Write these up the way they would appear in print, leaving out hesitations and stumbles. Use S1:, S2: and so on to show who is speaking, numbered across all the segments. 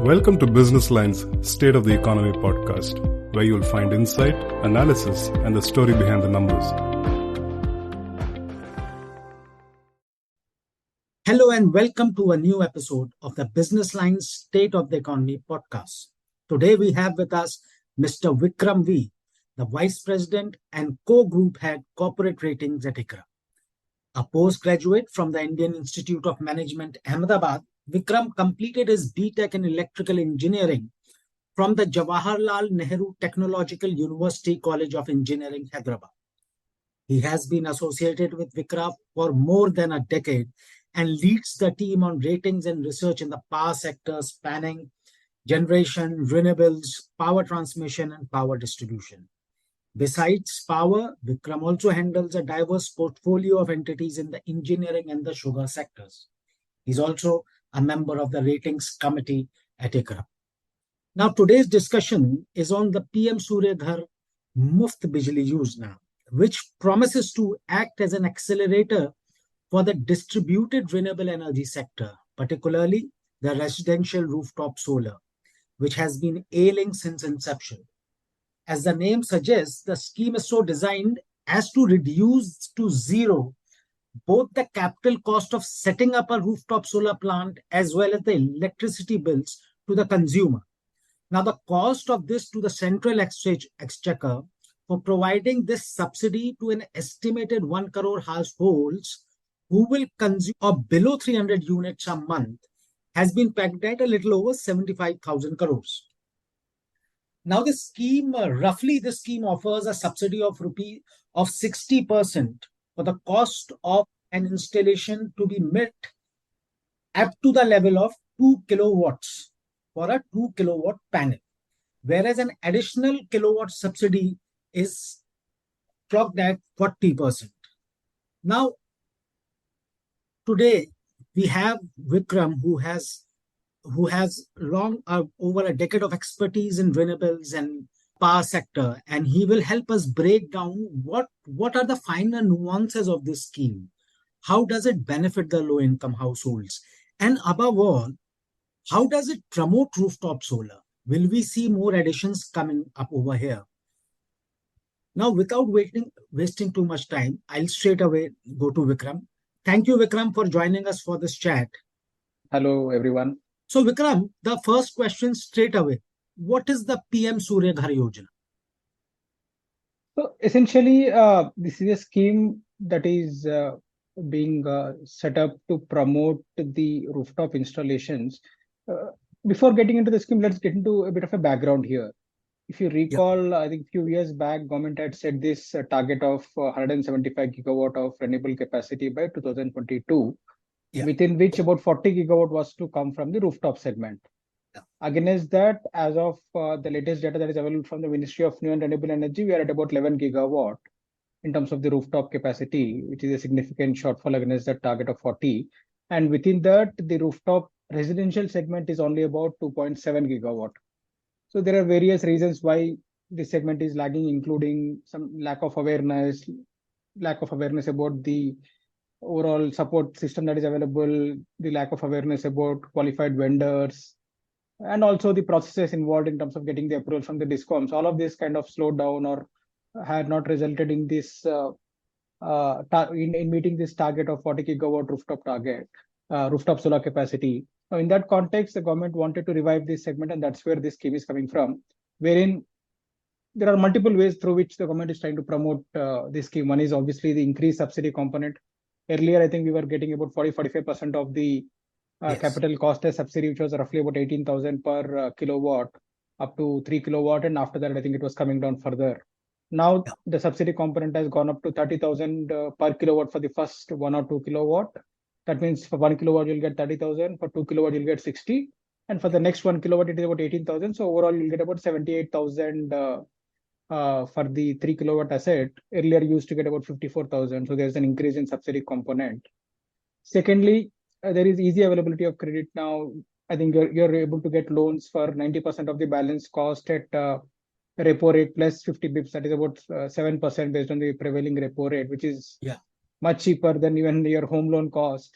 S1: Welcome to Business Line's State of the Economy podcast, where you'll find insight, analysis, and the story behind the numbers.
S2: Hello and welcome to a new episode of the Business Line's State of the Economy podcast. Today we have with us Mr. Vikram V, the Vice President and Co-Group Head Corporate Ratings at ICRA. A postgraduate from the Indian Institute of Management, Ahmedabad, Vikram completed his B.Tech in Electrical Engineering from the Jawaharlal Nehru Technological University College of Engineering, Hyderabad. He has been associated with ICRA for more than a decade and leads the team on ratings and research in the power sector spanning generation, renewables, power transmission, and power distribution. Besides power, Vikram also handles a diverse portfolio of entities in the engineering and the sugar sectors. He's also a member of the ratings committee at ICRA. Now, today's discussion is on the PM Surya Ghari Yojana, which promises to act as an accelerator for the distributed renewable energy sector, particularly the residential rooftop solar, which has been ailing since inception. As the name suggests, the scheme is so designed as to reduce to zero both the capital cost of setting up a rooftop solar plant as well as the electricity bills to the consumer. Now, the cost of this to the central exchequer for providing this subsidy to an estimated 1 crore households who will consume below 300 units a month has been pegged at a little over 75,000 crores. Now, this scheme offers a subsidy of 60% for the cost of an installation to be met up to the level of 2 kilowatts for a 2 kilowatt panel, whereas an additional kilowatt subsidy is clocked at 40%. Now, today we have Vikram, who has long over a decade of expertise in renewables and power sector, and he will help us break down what are the finer nuances of this scheme. How does it benefit the low-income households? And above all, how does it promote rooftop solar? Will we see more additions coming up over here? Now, without wasting too much time, I'll straight away go to Vikram. Thank you, Vikram, for joining us for this chat.
S3: Hello, everyone.
S2: So, Vikram, the first question straight away. What is the PM Surya Ghari Yojana?
S3: So essentially, this is a scheme that is being set up to promote the rooftop installations. Before getting into the scheme, let's get into a bit of a background here. If you recall, I think a few years back, government had set this target of 175 gigawatt of renewable capacity by 2022, within which about 40 gigawatt was to come from the rooftop segment. Against that, as of the latest data that is available from the Ministry of New and Renewable Energy, we are at about 11 gigawatt in terms of the rooftop capacity, which is a significant shortfall against that target of 40. And within that, the rooftop residential segment is only about 2.7 gigawatt. So there are various reasons why this segment is lagging, including some lack of awareness about the overall support system that is available, the lack of awareness about qualified vendors, and also the processes involved in terms of getting the approval from the discoms. All of this kind of slowed down or had not resulted in this in meeting this target of 40 gigawatt rooftop solar capacity. Now, in that context, the government wanted to revive this segment, and that's where this scheme is coming from, wherein there are multiple ways through which the government is trying to promote this scheme. One is obviously the increased subsidy component. Earlier, I think we were getting about 40-45% of the capital cost as subsidy, which was roughly about 18,000 per kilowatt up to 3 kilowatt. And after that, I think it was coming down further. Now, the subsidy component has gone up to 30,000 per kilowatt for the first 1 or 2 kilowatt. That means for 1 kilowatt, you'll get 30,000. For 2 kilowatt, you'll get 60. And for the next 1 kilowatt, it is about 18,000. So overall, you'll get about 78,000 for the 3 kilowatt asset. Earlier, you used to get about 54,000. So there's an increase in subsidy component. Secondly, there is easy availability of credit now. I think you're able to get loans for 90% of the balance cost at repo rate plus 50 bips. That is about 7% based on the prevailing repo rate, which is much cheaper than even your home loan cost.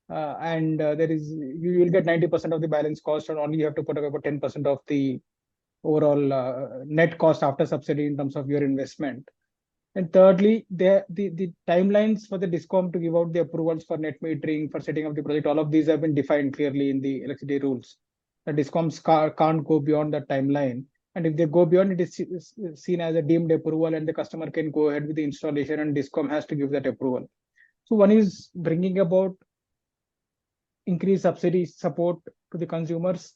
S3: and you will get 90% of the balance cost, and only you have to put up about 10% of the overall net cost after subsidy in terms of your investment. And thirdly, the timelines for the DISCOM to give out the approvals for net metering, for setting up the project, all of these have been defined clearly in the electricity rules. The DISCOMs can't go beyond that timeline. And if they go beyond, it is seen as a deemed approval, and the customer can go ahead with the installation, and DISCOM has to give that approval. So one is bringing about increased subsidy support to the consumers,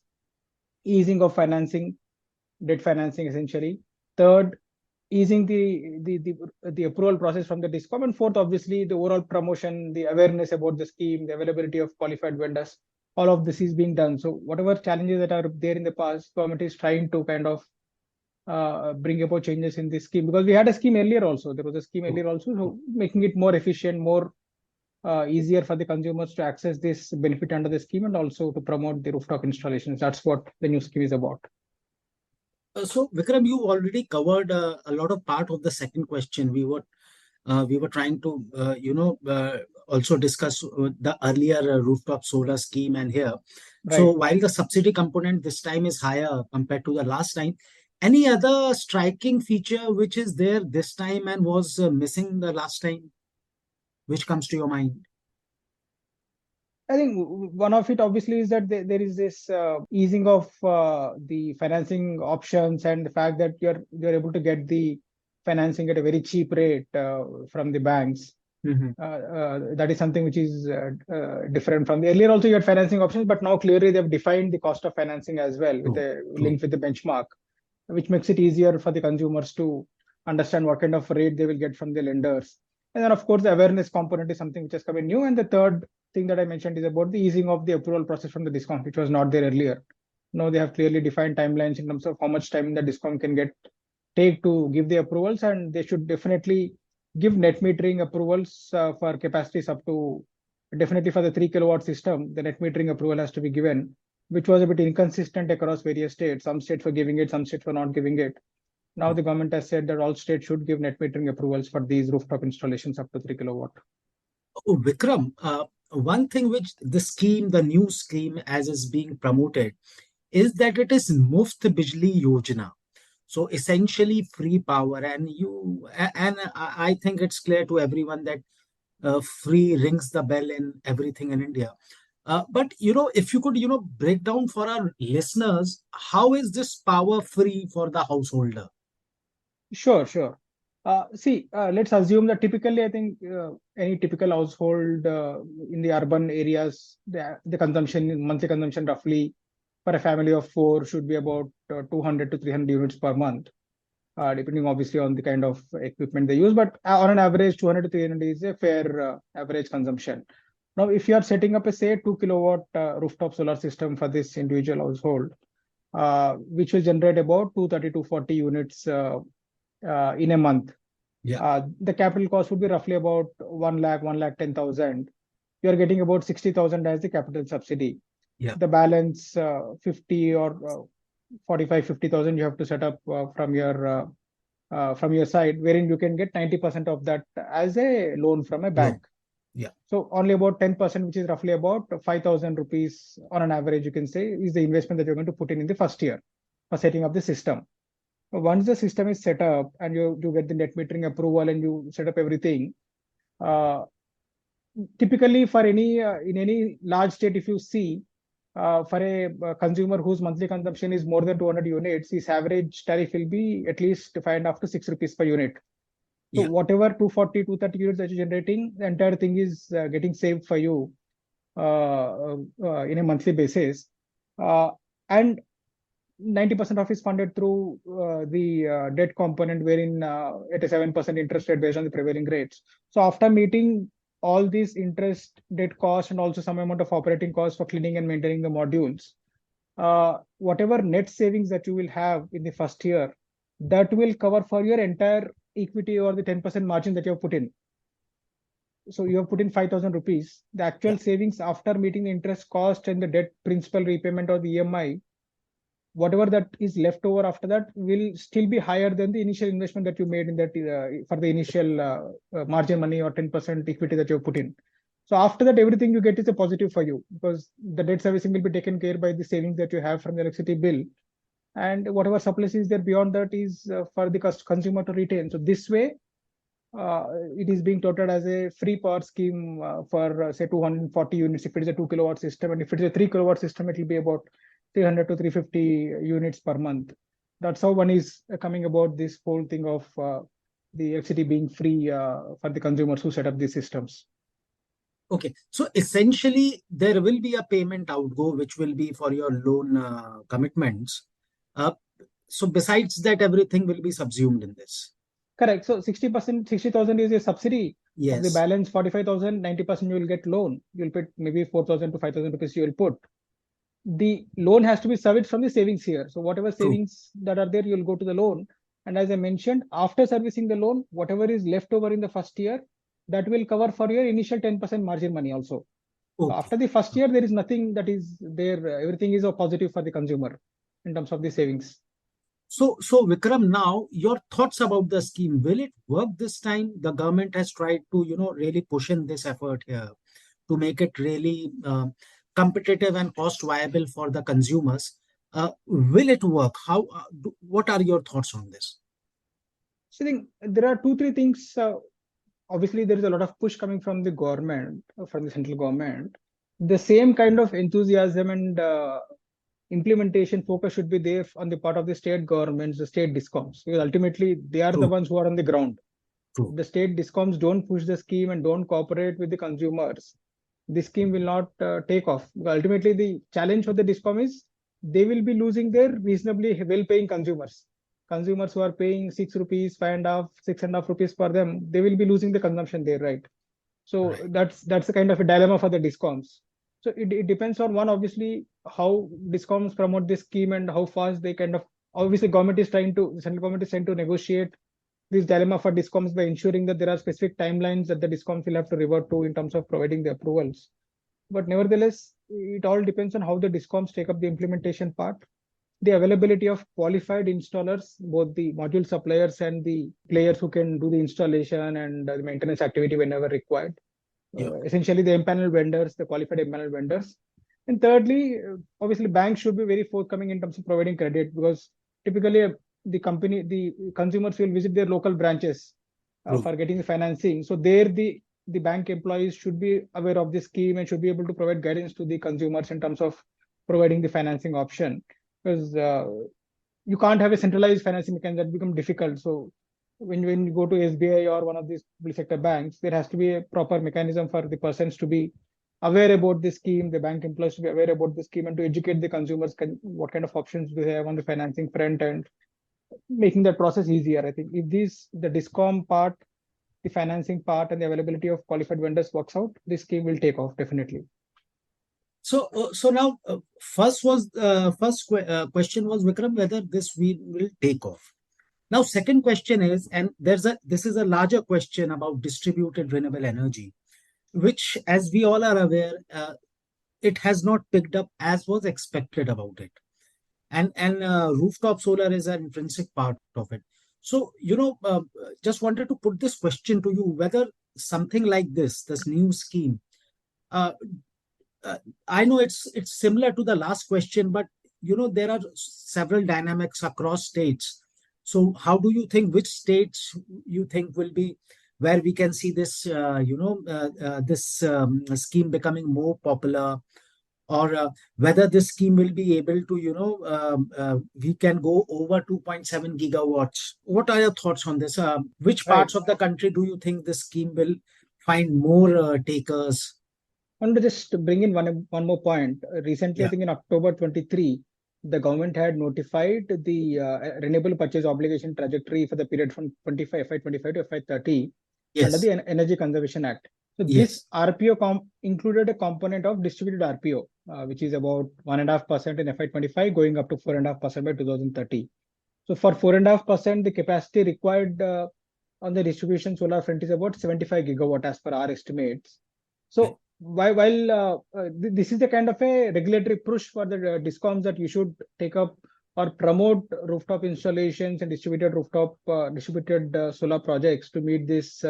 S3: easing of financing, debt financing essentially. Third, easing the approval process from the DISCOM, and fourth, obviously, the overall promotion, the awareness about the scheme, the availability of qualified vendors. All of this is being done. So whatever challenges that are there in the past, government is trying to kind of bring about changes in this scheme, because we had a scheme earlier also. There was a scheme earlier also, so making it more efficient, more easier for the consumers to access this benefit under the scheme, and also to promote the rooftop installations. That's what the new scheme is about.
S2: So Vikram, you already covered a lot of part of the second question. We were trying to also discuss the earlier rooftop solar scheme and here.
S3: Right.
S2: So while the subsidy component this time is higher compared to the last time, any other striking feature which is there this time and was missing the last time, which comes to your mind?
S3: I think one of it obviously is that there is this easing of the financing options, and the fact that you're able to get the financing at a very cheap rate from the banks. That is something which is different from the earlier. Also, you had financing options, but now clearly they've defined the cost of financing as well with a link with the benchmark, which makes it easier for the consumers to understand what kind of rate they will get from the lenders. And then, of course, the awareness component is something which has come in new. And the third thing that I mentioned is about the easing of the approval process from the DISCOM, which was not there earlier. Now they have clearly defined timelines in terms of how much time the DISCOM can take to give the approvals, and they should definitely give net metering approvals for capacities up to, definitely for the 3 kilowatt system, the net metering approval has to be given, which was a bit inconsistent across various states. Some states were giving it, some states were not giving it. Now the government has said that all states should give net metering approvals for these rooftop installations up to 3 kilowatt.
S2: Oh, Vikram, one thing which the new scheme as is being promoted, is that it is Muft Bijli Yojana. So essentially free power, and I think it's clear to everyone that free rings the bell in everything in India. But if you could break down for our listeners, how is this power free for the householder?
S3: Sure. Let's assume that typically, I think any typical household in the urban areas, the monthly consumption roughly for a family of 4 should be about 200 to 300 units per month, depending obviously on the kind of equipment they use. But on an average, 200 to 300 is a fair average consumption. Now, if you are setting up a 2 kilowatt rooftop solar system for this individual household, which will generate about 230 to 40 units in a month. The capital cost would be roughly about 1,10,000. You are getting about 60,000 as the capital subsidy. The balance 50 or 50,000 you have to set up from your side, wherein you can get 90% of that as a loan from a bank. So only about 10%, which is roughly about 5,000 rupees on an average, you can say, is the investment that you're going to put in the first year for setting up the system. Once the system is set up and you get the net metering approval and you set up everything, typically for in any large state, if you see, for a consumer whose monthly consumption is more than 200 units, his average tariff will be at least 5.5 to 6 rupees per unit. So whatever 240, 230 units that you're generating, the entire thing is getting saved for you in a monthly basis. And 90% of is funded through the debt component, wherein at a 7% interest rate based on the prevailing rates. So after meeting all these interest, debt cost, and also some amount of operating costs for cleaning and maintaining the modules, whatever net savings that you will have in the first year, that will cover for your entire equity or the 10% margin that you have put in. So you have put in 5,000 rupees. The actual savings after meeting the interest cost and the debt principal repayment or the EMI, whatever that is left over after that will still be higher than the initial investment that you made in that for the initial margin money or 10% equity that you have put in. So after that, everything you get is a positive for you, because the debt servicing will be taken care by the savings that you have from the electricity bill, and whatever surplus is there beyond that is for the consumer to retain. So this way, uh, it is being touted as a free power scheme for say 240 units if it is a 2 kilowatt system, and if it is a 3 kilowatt system, it will be about 300 to 350 units per month. That's how one is coming about this whole thing of the electricity being free for the consumers who set up these systems.
S2: Okay, so essentially there will be a payment outgo which will be for your loan commitments. So besides that, everything will be subsumed in this.
S3: Correct. So 60%, 60,000 is a subsidy. Of the
S2: Yes,
S3: balance 45,000, 90% you will get loan. You'll put maybe 4,000 to 5,000 rupees you will put. The loan has to be serviced from the savings here. So whatever
S2: true.
S3: savings that are there, you'll go to the loan. And as I mentioned, after servicing the loan, whatever is left over in the first year, that will cover for your initial 10% margin money also. So
S2: Okay.
S3: after the first year, there is nothing that is there. Everything is a positive for the consumer in terms of the savings.
S2: So Vikram, now your thoughts about the scheme. Will it work this time? The government has tried to, really push in this effort here to make it really competitive and cost viable for the consumers. Will it work? What are your thoughts on this?
S3: So I think there are two, three things. Obviously, there is a lot of push coming from the government, from the central government. The same kind of enthusiasm and implementation focus should be there on the part of the state governments, the state discoms, because ultimately they are the
S2: True.
S3: ones who are on the ground.
S2: True.
S3: The state discoms don't push the scheme and don't cooperate with the consumers, the scheme will not take off. Ultimately, the challenge for the discom is they will be losing their reasonably well-paying consumers. Consumers who are paying 6 rupees, 5.5, 6.5 rupees per them, they will be losing the consumption there, right? So
S2: Right.
S3: that's a kind of a dilemma for the discoms. So it depends on one, obviously, how discoms promote this scheme and how fast they kind of, obviously the central government is trying to negotiate this dilemma for discoms by ensuring that there are specific timelines that the discoms will have to revert to in terms of providing the approvals. But nevertheless, it all depends on how the discoms take up the implementation part, the availability of qualified installers, both the module suppliers and the players who can do the installation and the maintenance activity whenever required.
S2: Yeah.
S3: Essentially the empanel vendors, the qualified empanel vendors. And thirdly, obviously banks should be very forthcoming in terms of providing credit, because typically the consumers will visit their local branches
S2: True.
S3: for getting the financing. So there the bank employees should be aware of the scheme and should be able to provide guidance to the consumers in terms of providing the financing option, because you can't have a centralized financing mechanism, that become difficult. So when you go to SBI or one of these public sector banks, there has to be a proper mechanism for the persons to be aware about the scheme, the bank employees to be aware about the scheme, and to educate the consumers what kind of options do they have on the financing front, and making that process easier. I think if the discom part, the financing part, and the availability of qualified vendors works out, this scheme will take off definitely.
S2: So now, first question was, Vikram, whether this will take off. Now, second question is, and this is a larger question about distributed renewable energy, which, as we all are aware, it has not picked up as was expected about it, and rooftop solar is an intrinsic part of it. So, just wanted to put this question to you, whether something like this new scheme. Uh, I know it's similar to the last question, but there are several dynamics across states. So how do you think, which states you think will be where we can see this this scheme becoming more popular, or whether this scheme will be able to we can go over 2.7 gigawatts. What are your thoughts on this? Which
S3: Right.
S2: parts of the country do you think this scheme will find more takers?
S3: I want to just bring in one more point. Recently, I
S2: Yeah.
S3: think in October 23, the government had notified the renewable purchase obligation trajectory for the period from FY25 to FY30 under
S2: Yes.
S3: the Energy Conservation Act. So this
S2: Yes.
S3: RPO included a component of distributed RPO, which is about 1.5% in FY25, going up to 4.5% by 2030. So for 4.5%, the capacity required on the distribution solar front is about 75 gigawatt as per our estimates. So while this is the kind of a regulatory push for the discoms that you should take up or promote rooftop installations and distributed solar projects to meet this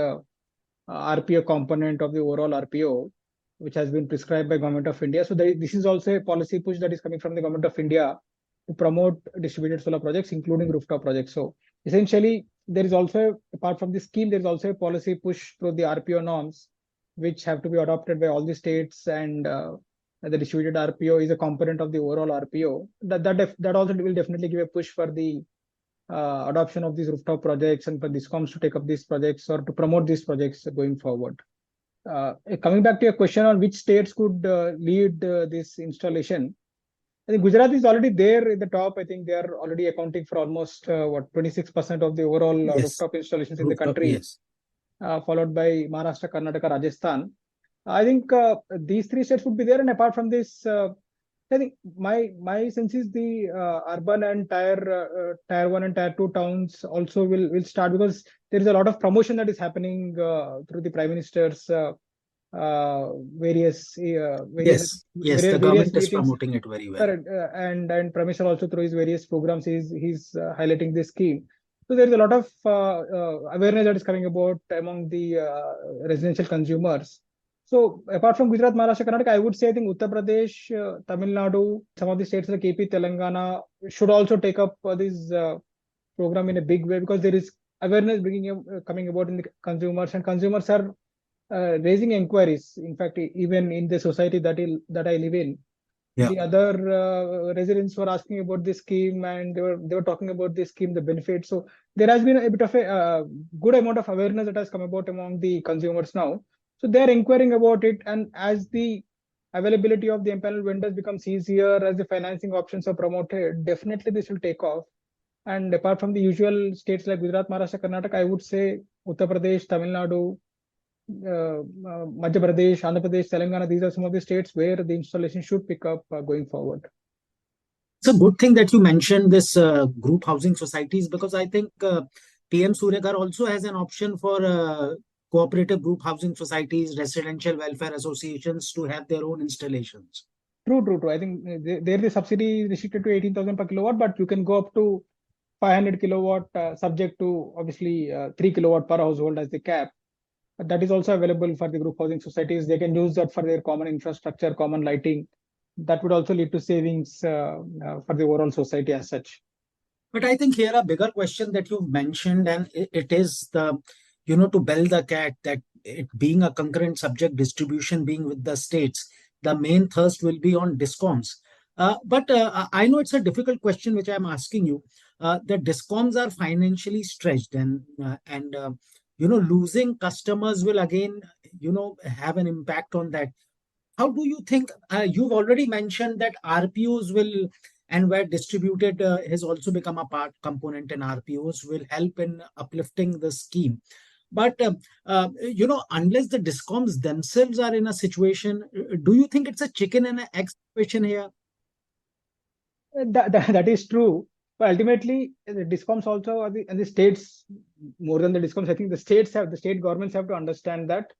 S3: RPO component of the overall RPO. which has been prescribed by Government of India. So this is also a policy push that is coming from the Government of India to promote distributed solar projects, including rooftop projects. So essentially, there is also, apart from this scheme, there is also a policy push through the RPO norms, which have to be adopted by all the states, and the distributed RPO is a component of the overall RPO. That also will definitely give a push for the adoption of these rooftop projects and for DISCOMs to take up these projects or to promote these projects going forward. Coming back to your question on which states could lead this installation, I think Gujarat is already there in the top. I think they are already accounting for almost 26% of the overall rooftop installations in the country,
S2: yes.
S3: Followed by Maharashtra, Karnataka, Rajasthan. I think these three states would be there, and apart from this, I think my sense is the urban and tier 1 and tier 2 towns also will start, because there is a lot of promotion that is happening through the Prime Minister's various
S2: the government is promoting it very well.
S3: And Prime Minister also through his various programs he's highlighting this scheme. So there is a lot of awareness that is coming about among the residential consumers. So apart from Gujarat, Maharashtra, Karnataka, I would say I think Uttar Pradesh, Tamil Nadu, some of the states like AP, Telangana should also take up this program in a big way, because there is awareness coming about in the consumers, and consumers are raising inquiries. In fact, even in the society that I live in, the other residents were asking about this scheme, and they were talking about this scheme, the benefits. So there has been a bit of a good amount of awareness that has come about among the consumers now. So they are inquiring about it, and as the availability of the empaneled vendors becomes easier, as the financing options are promoted, definitely this will take off. And apart from the usual states like Gujarat, Maharashtra, Karnataka, I would say Uttar Pradesh, Tamil Nadu, Madhya Pradesh, Andhra Pradesh, Telangana, these are some of the states where the installation should pick up going forward.
S2: It's a good thing that you mentioned this group housing societies, because I think PM Surya Ghari also has an option for cooperative group housing societies, residential welfare associations to have their own installations.
S3: True. I think there the subsidy is restricted to 18,000 per kilowatt, but you can go up to 500 kilowatt, subject to obviously 3 kilowatt per household as the cap. That is also available for the group housing societies. They can use that for their common infrastructure, common lighting. That would also lead to savings for the overall society as such.
S2: But I think here a bigger question that you've mentioned, and it is the, to bell the cat, that it being a concurrent subject, distribution being with the states, the main thrust will be on DISCOMs. But I know it's a difficult question which I'm asking you. The DISCOMs are financially stretched, and losing customers will again, have an impact on that. How do you think, you've already mentioned that RPOs will, and where distributed has also become a component in RPOs, will help in uplifting the scheme. But, unless the DISCOMs themselves are in a situation, do you think it's a chicken and an egg situation here?
S3: That is true. But ultimately, the DISCOMs also are and the states, more than the DISCOMs, I think the state governments have to understand that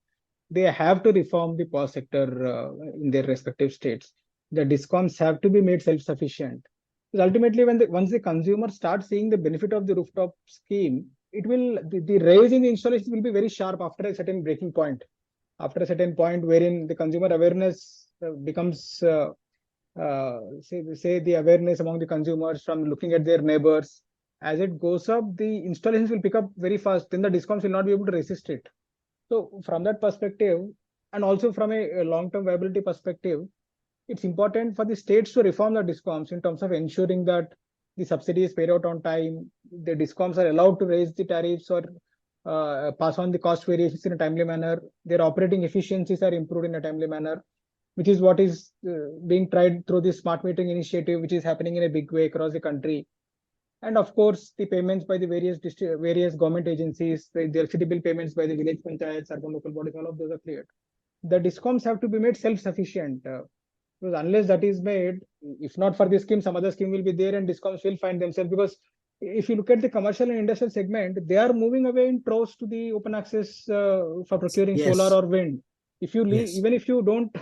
S3: they have to reform the power sector in their respective states. The DISCOMs have to be made self-sufficient. Because ultimately, once the consumer starts seeing the benefit of the rooftop scheme, the rise in the installation will be very sharp after a certain breaking point. After a certain point wherein the consumer awareness becomes, say the awareness among the consumers from looking at their neighbors, as it goes up, the installations will pick up very fast. Then the DISCOMs will not be able to resist it. So from that perspective, and also from a long-term viability perspective, it's important for the states to reform the DISCOMs in terms of ensuring that the subsidy is paid out on time, the DISCOMs are allowed to raise the tariffs or pass on the cost variations in a timely manner, their operating efficiencies are improved in a timely manner, which is what is being tried through the smart metering initiative, which is happening in a big way across the country. And of course, the payments by the various government agencies, the LCD bill payments by the village panchayats, urban local bodies, all of those are cleared. The DISCOMs have to be made self-sufficient. Because unless that is made, if not for this scheme, some other scheme will be there and DISCOMs will find themselves. Because if you look at the commercial and industrial segment, they are moving away in troves to the open access for procuring solar or wind. If you leave, even if you don't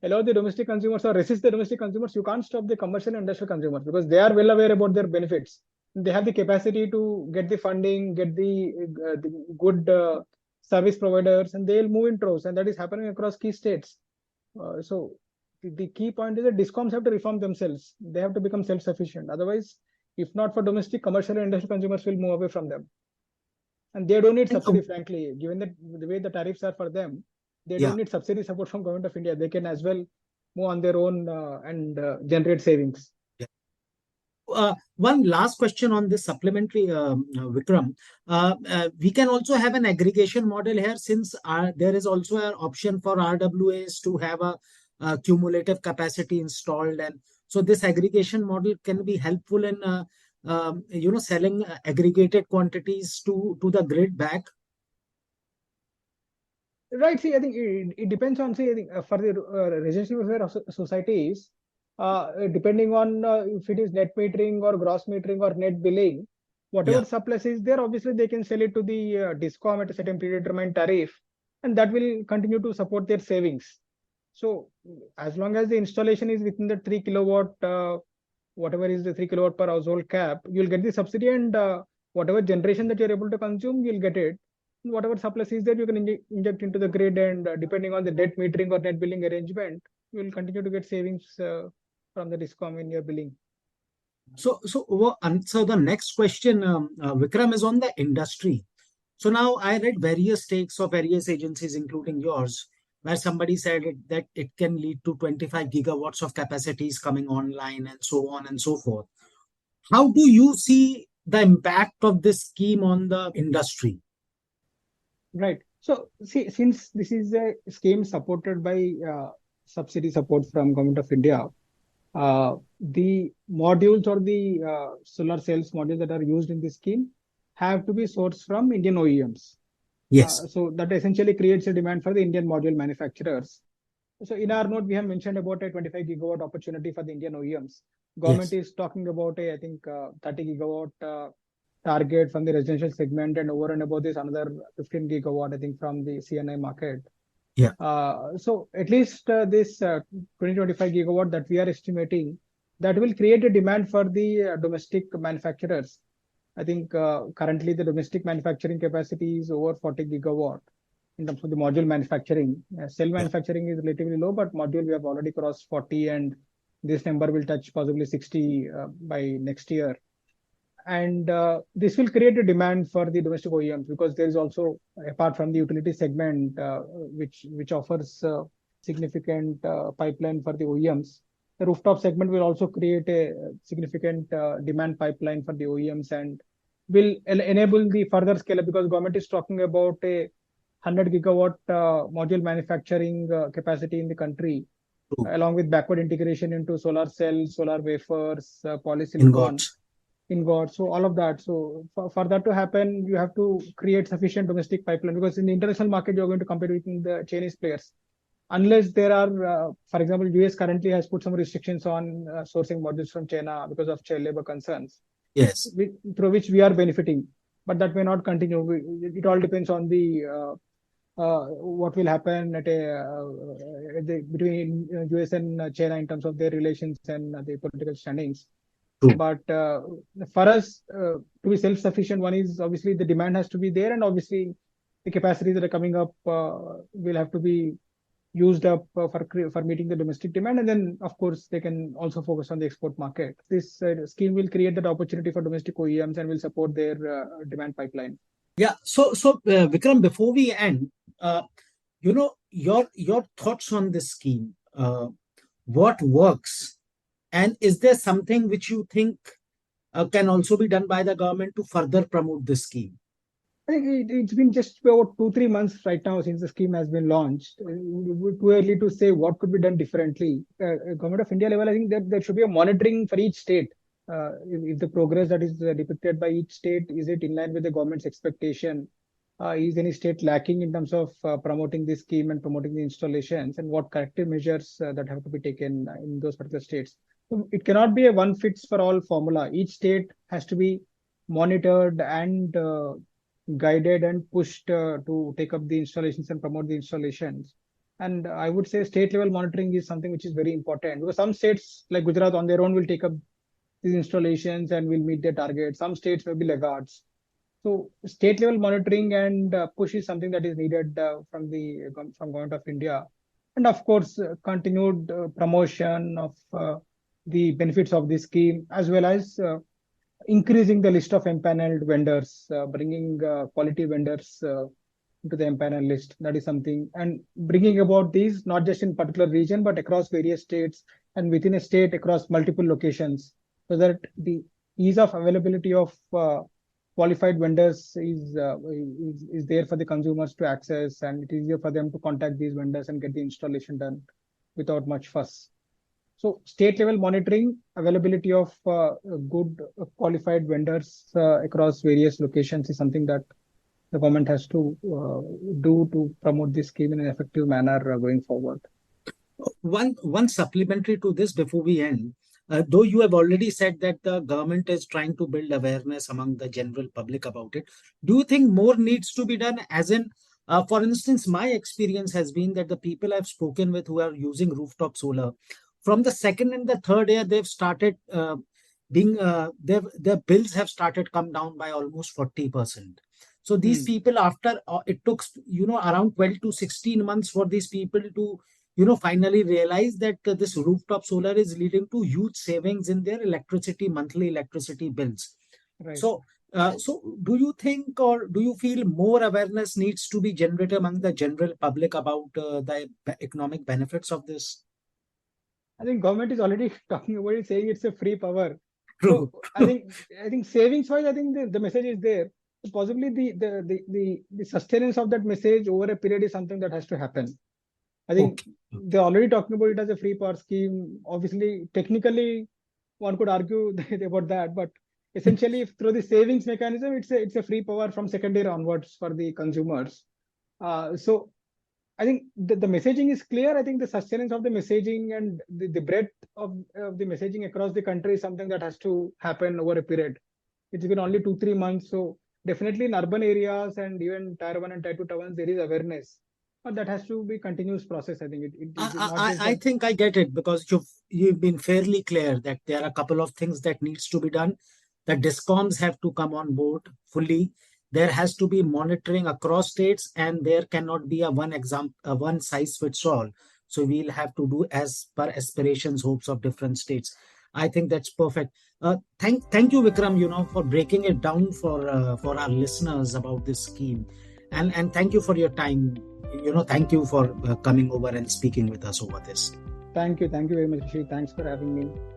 S3: allow the domestic consumers or resist the domestic consumers, you can't stop the commercial and industrial consumers, because they are well aware about their benefits. They have the capacity to get the funding, get the good service providers, and they'll move in troves. And that is happening across key states. So the key point is that discoms have to reform themselves. They have to become self-sufficient. Otherwise, if not for domestic, commercial and industrial consumers will move away from them. And they don't need subsidy, frankly, given that the way the tariffs are for them, they don't need subsidy support from government of India. They can as well move on their own and generate savings.
S2: One last question on this supplementary, Vikram. We can also have an aggregation model here, since there is also an option for RWAs to have a cumulative capacity installed, and so this aggregation model can be helpful in selling aggregated quantities to the grid back.
S3: Right. See, I think it depends on, see, I think for the residential welfare societies, depending on if it is net metering or gross metering or net billing, whatever surplus is there, obviously they can sell it to the discom at a certain predetermined tariff, and that will continue to support their savings. So as long as the installation is within the 3 kilowatt, whatever is the 3 kilowatt per household cap, you'll get the subsidy, and whatever generation that you're able to consume, you'll get it. Whatever surplus is there, you can inject into the grid, and depending on the net metering or net billing arrangement, you will continue to get savings from the discom in your billing.
S2: So the next question, Vikram, is on the industry. So now I read various takes of various agencies, including yours, where somebody said that it can lead to 25 gigawatts of capacities coming online and so on and so forth. How do you see the impact of this scheme on the industry?
S3: Right. So see, since this is a scheme supported by subsidy support from Government of India, the modules or the solar cells modules that are used in this scheme have to be sourced from Indian OEMs.
S2: Yes.
S3: So that essentially creates a demand for the Indian module manufacturers. So in our note, we have mentioned about a 25 gigawatt opportunity for the Indian OEMs. Government is talking about a, I think, 30 gigawatt target from the residential segment, and over and above this, another 15 gigawatt, I think, from the CNI market.
S2: Yeah.
S3: So at least this 20-25 gigawatt that we are estimating, that will create a demand for the domestic manufacturers. I think currently the domestic manufacturing capacity is over 40 gigawatt in terms of the module manufacturing. Cell manufacturing is relatively low, but module we have already crossed 40, and this number will touch possibly 60 by next year. And this will create a demand for the domestic OEMs, because there is also, apart from the utility segment, which offers significant pipeline for the OEMs, the rooftop segment will also create a significant demand pipeline for the OEMs, and will enable the further scale up, because government is talking about a 100 gigawatt module manufacturing capacity in the country, along with backward integration into solar cells, solar wafers, polysilicon. Ingot, so all of that. So for that to happen, you have to create sufficient domestic pipeline, because in the international market, you're going to compete with the Chinese players. Unless there are, for example, US currently has put some restrictions on sourcing modules from China because of child labor concerns.
S2: Yes.
S3: Through which we are benefiting, but that may not continue. It all depends on the what will happen at between US and China in terms of their relations and the political standings. But for us to be self-sufficient, one is obviously the demand has to be there, and obviously the capacities that are coming up will have to be used up for meeting the domestic demand, and then of course they can also focus on the export market. This scheme will create that opportunity for domestic OEMs and will support their demand pipeline.
S2: Yeah. So Vikram, before we end, your thoughts on this scheme. What works? And is there something which you think can also be done by the government to further promote this scheme?
S3: I think it's been just about 2-3 months right now since the scheme has been launched. It's too early to say what could be done differently. Government of India level, I think that there should be a monitoring for each state. If the progress that is depicted by each state, is it in line with the government's expectation? Is any state lacking in terms of promoting this scheme and promoting the installations, and what corrective measures that have to be taken in those particular states? So it cannot be a one fits for all formula. Each state has to be monitored and guided and pushed to take up the installations and promote the installations. And I would say state level monitoring is something which is very important, because some states like Gujarat on their own will take up these installations and will meet their targets. Some states may be laggards. So state level monitoring and push is something that is needed from Government of India. and of course, continued promotion of the benefits of this scheme, as well as increasing the list of empaneled vendors, bringing quality vendors to the empanel list. That is something, and bringing about these not just in particular region but across various states and within a state across multiple locations, so that the ease of availability of qualified vendors is there for the consumers to access, and it is easier for them to contact these vendors and get the installation done without much fuss. So state level monitoring, availability of good qualified vendors across various locations is something that the government has to do to promote this scheme in an effective manner going forward.
S2: One supplementary to this before we end, though you have already said that the government is trying to build awareness among the general public about it, do you think more needs to be done? As in, for instance, my experience has been that the people I've spoken with who are using rooftop solar, from the second and the third year, they've started their bills have started come down by almost 40%. So these people, after it took around 12 to 16 months for these people to finally realize that this rooftop solar is leading to huge savings in their monthly electricity bills.
S3: Right.
S2: So do you think, or do you feel more awareness needs to be generated among the general public about the economic benefits of this?
S3: I think government is already talking about it, saying it's a free power.
S2: True.
S3: So I think savings wise, I think the message is there. So possibly the sustenance of that message over a period is something that has to happen. I think they're already talking about it as a free power scheme. Obviously, technically, one could argue about that, but essentially, through the savings mechanism, it's a free power from second year onwards for the consumers. So I think the messaging is clear. I think the sustenance of the messaging and the breadth of the messaging across the country is something that has to happen over a period. It's been only 2-3 months, so definitely in urban areas and even tier 1 and tier 2 towns, there is awareness. But that has to be a continuous process. I think
S2: I think I get it, because you've been fairly clear that there are a couple of things that needs to be done. The discoms have to come on board fully. There has to be monitoring across states, and there cannot be a one size fits all. So we'll have to do as per aspirations, hopes of different states. I think that's perfect. Thank you, Vikram, for breaking it down for our listeners about this scheme, and thank you for your time. Thank you for coming over and speaking with us over this.
S3: Thank you very much, Rishi. Thanks for having me.